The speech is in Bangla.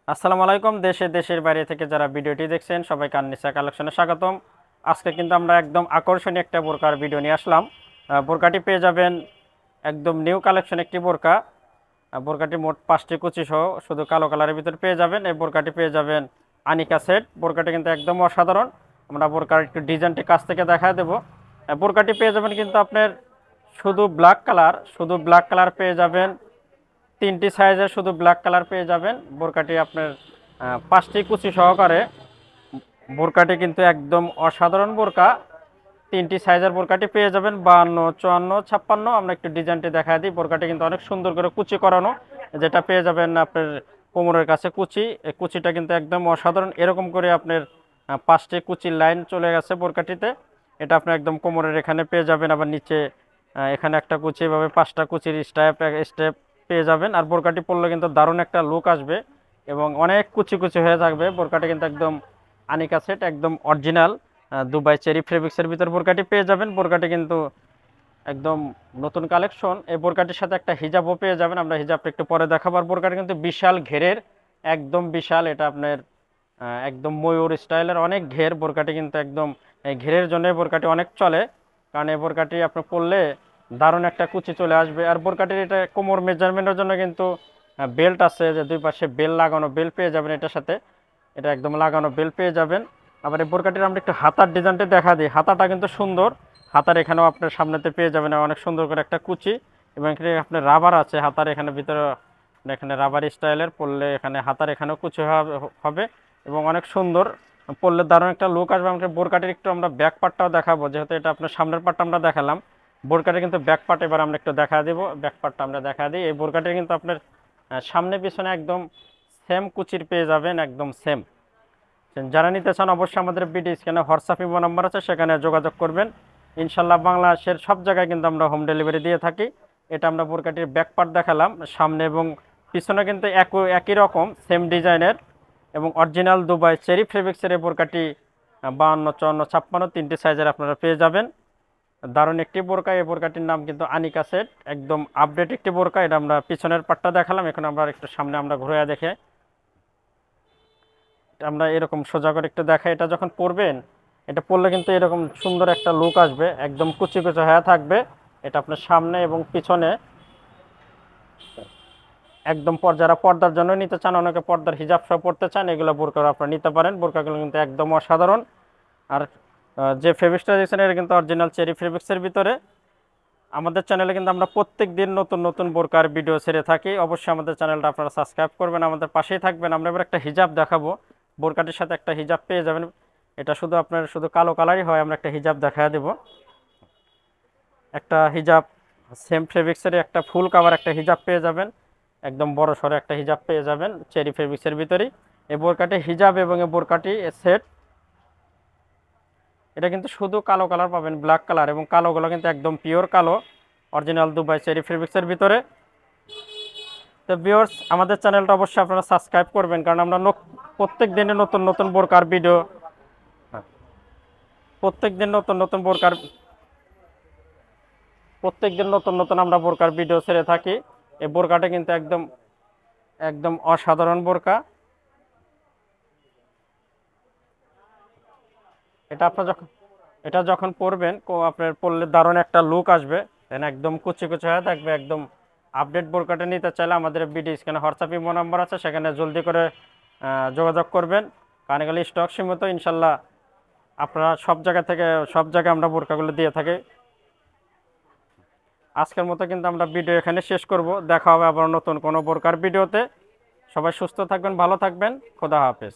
আসসালামু আলাইকুম। দেশের বাইরে থেকে যারা ভিডিওটি দেখছেন সবাইকে আননিসা কালেকশনে স্বাগতম। আজকে কিন্তু আমরা একদম আকর্ষণীয় একটা বোরকার ভিডিও নিয়ে আসলাম। বোরকাটি পেয়ে যাবেন একদম নিউ কালেকশন একটি বোরকা। বোরকাটি মোট 5টি কুচি সহ শুধু কালো কালারের ভিতর পেয়ে যাবেন। এই বোরকাটি পেয়ে যাবেন আনিকা সেট। বোরকাটি কিন্তু একদম অসাধারণ। আমরা বোরকার একটু ডিজাইনটি কাছ থেকে দেখা দেবো। বোরকাটি পেয়ে যাবেন কিন্তু আপনার শুধু ব্ল্যাক কালার পেয়ে যাবেন। 3টি সাইজের শুধু ব্ল্যাক কালার পেয়ে যাবেন। বোরকাটি আপনার 5টি কুচি সহকারে। বোরকাটি কিন্তু একদম অসাধারণ বোরকা। 3টি সাইজের বোরকাটি পেয়ে যাবেন 52, 54, 56। আমরা একটু ডিজাইনটি দেখা দিই। বোরকাটি কিন্তু অনেক সুন্দর করে কুচি করানো, যেটা পেয়ে যাবেন আপনার কোমরের কাছে কুচি। এই কুচিটা কিন্তু একদম অসাধারণ। এরকম করে আপনার 5টি কুচির লাইন চলে গেছে বোরকাটিতে। এটা আপনি একদম কোমরের এখানে পেয়ে যাবেন। আবার নিচে এখানে একটা কুচি, এভাবে 5টা কুচির স্টেপ স্টেপ পেয়ে যাবেন। আর বোরকাটি পরলে কিন্তু দারুণ একটা লুক আসবে এবং অনেক কুচি কুচি হয়ে থাকবে। বোরকাটি কিন্তু একদম আনিকা সেট, একদম অরিজিনাল দুবাই চেরি ফেব্রিক্সের ভিতর বোরকাটি পেয়ে যাবেন। বোরকাটি কিন্তু একদম নতুন কালেকশন। এই বোরকাটির সাথে একটা হিজাবও পেয়ে যাবেন। আমরা হিজাবটা একটু পরে দেখাবো। আর বোরকাটি কিন্তু বিশাল ঘেরের, একদম বিশাল। এটা আপনার একদম ময়ূর স্টাইলের অনেক ঘের। বোরকাটি কিন্তু একদম এই ঘেরের জন্য বোরকাটি অনেক চলে, কারণ এই বোরকাটি আপনি পরলে দারুণ একটা কুচি চলে আসবে। আর বোরকাটির এটা কোমর মেজারমেন্টের জন্য কিন্তু বেল্ট আছে, যে দুই পাশে বেল লাগানো বেল্ট পেয়ে যাবেন এটার সাথে। এটা একদম লাগানো বেল্ট পেয়ে যাবেন। আবার এই বোরকাটির আমরা একটু হাতার ডিজাইনটা দেখা দিই। হাতাটা কিন্তু সুন্দর। হাতার এখানেও আপনার সামনেতে পেয়ে যাবেন অনেক সুন্দর করে একটা কুচি, এবং এখানে আপনার রাবার আছে হাতার এখানে ভিতরে। এখানে রাবার স্টাইলের পরলে এখানে হাতার এখানেও কুচি হবে এবং অনেক সুন্দর পরলে দারুণ একটা লুক আসবে। আমাদের বোরকাটির একটু আমরা ব্যাক পার্টটাও দেখাবো, যেহেতু এটা আপনার সামনের পার্টটা আমরা দেখালাম। বোরকাটির কিন্তু ব্যাক পার্ট এবার আমরা একটু দেখা দেবো। ব্যাক পার্টটা আমরা দেখা দিই। এই বোরকাটির কিন্তু আপনার সামনে পিছনে একদম সেম কুচির পেয়ে যাবেন, একদম সেম। যারা নিতে চান অবশ্যই আমাদের বিডি স্ক্যানে হোয়াটসঅ্যাপ ইমো নাম্বার আছে, সেখানে যোগাযোগ করবেন। ইনশাল্লাহ বাংলাদেশের সব জায়গায় কিন্তু আমরা হোম ডেলিভারি দিয়ে থাকি। এটা আমরা বোরকাটির ব্যাক পার্ট দেখালাম। সামনে এবং পিছনে কিন্তু একই রকম সেম ডিজাইনের এবং অরিজিনাল দুবাই চেরি ফেব্রিক্সের এই বোরকাটি 52, 54, 56 3টি সাইজের আপনারা পেয়ে যাবেন। দারুণ একটি বোরকা। এই বোরকাটির নাম কিন্তু আনিকা সেট, একদম আপডেট একটি বোরকা। এটা আমরা পিছনের পার্টটা দেখালাম। এখন আমরা একটু সামনে আমরা ঘুরে দেখে আমরা এরকম সোজা করে একটু দেখাই। এটা যখন পরবেন, এটা পরলে কিন্তু এরকম সুন্দর একটা লুক আসবে, একদম কুচি কুচি হয়ে থাকবে। এটা আপনার সামনে এবং পিছনে একদম যারা পর্দার জন্য নিতে চান, অনেকে পর্দার হিজাব সহ পড়তে চান, এগুলো বোরকা আপনারা নিতে পারেন। বোরকাগুলো কিন্তু একদম অসাধারণ। আর যে ফেব্রিক্সটা দিয়েছেন এটা কিন্তু অরিজিনাল চেরি ফেব্রিক্সের ভিতরে। আমাদের চ্যানেলে কিন্তু আমরা প্রত্যেক দিন নতুন নতুন বোরকার ভিডিও ছেড়ে থাকি। অবশ্যই আমাদের চ্যানেলটা আপনারা সাবস্ক্রাইব করবেন, আমাদের পাশেই থাকবেন। আমরা এবার একটা হিজাব দেখাবো। বোরকাটির সাথে একটা হিজাব পেয়ে যাবেন। এটা শুধু আপনার শুধু কালো কালারই হয়। আমরা একটা হিজাব দেখা দেব। একটা হিজাব সেম ফেব্রিক্সের একটা ফুল কাভার একটা হিজাব পেয়ে যাবেন। একদম বড় সড়ো একটা হিজাব পেয়ে যাবেন চেরি ফেব্রিক্সের ভিতরেই। এই বোরকাটি হিজাব এবং এই বোরকাটি সেট। এটা কিন্তু শুধু কালো কালার পাবেন, ব্ল্যাক কালার এবং কালোগুলো কিন্তু একদম পিওর কালো, অরিজিনাল দুবাই চেরি ফেব্রিক্সের ভিতরে। তো ভিউয়ার্স, আমাদের চ্যানেলটা অবশ্যই আপনারা সাবস্ক্রাইব করবেন, কারণ আমরা প্রত্যেক দিনে নতুন নতুন বোরকার ভিডিও, প্রত্যেক দিন নতুন নতুন বোরকার প্রত্যেক দিন নতুন নতুন আমরা বোরকার ভিডিও ছেড়ে থাকি। এই বোরকাটা কিন্তু একদম একদম অসাধারণ বোরকা। এটা আপনার যখন এটা যখন পরবেন, আপনার পরলে দারুণ একটা লুক আসবে। দেন একদম কুচি কুচি হয়ে থাকবে, একদম আপডেট বোরকাটা নিতে চাইলে আমাদের বিডি স্ক্যানে হোয়াটসঅ্যাপ ইমো নাম্বার আছে, সেখানে জলদি করে যোগাযোগ করবেন। কারণ এগুলো স্টক সীমিত। ইনশাল্লাহ আপনারা সব জায়গায় আমরা বোরকাগুলো দিয়ে থাকি। আজকের মতো কিন্তু আমরা ভিডিও এখানে শেষ করব। দেখা হবে আবার নতুন কোনো বোরকার ভিডিওতে। সবাই সুস্থ থাকবেন, ভালো থাকবেন। খোদা হাফেজ।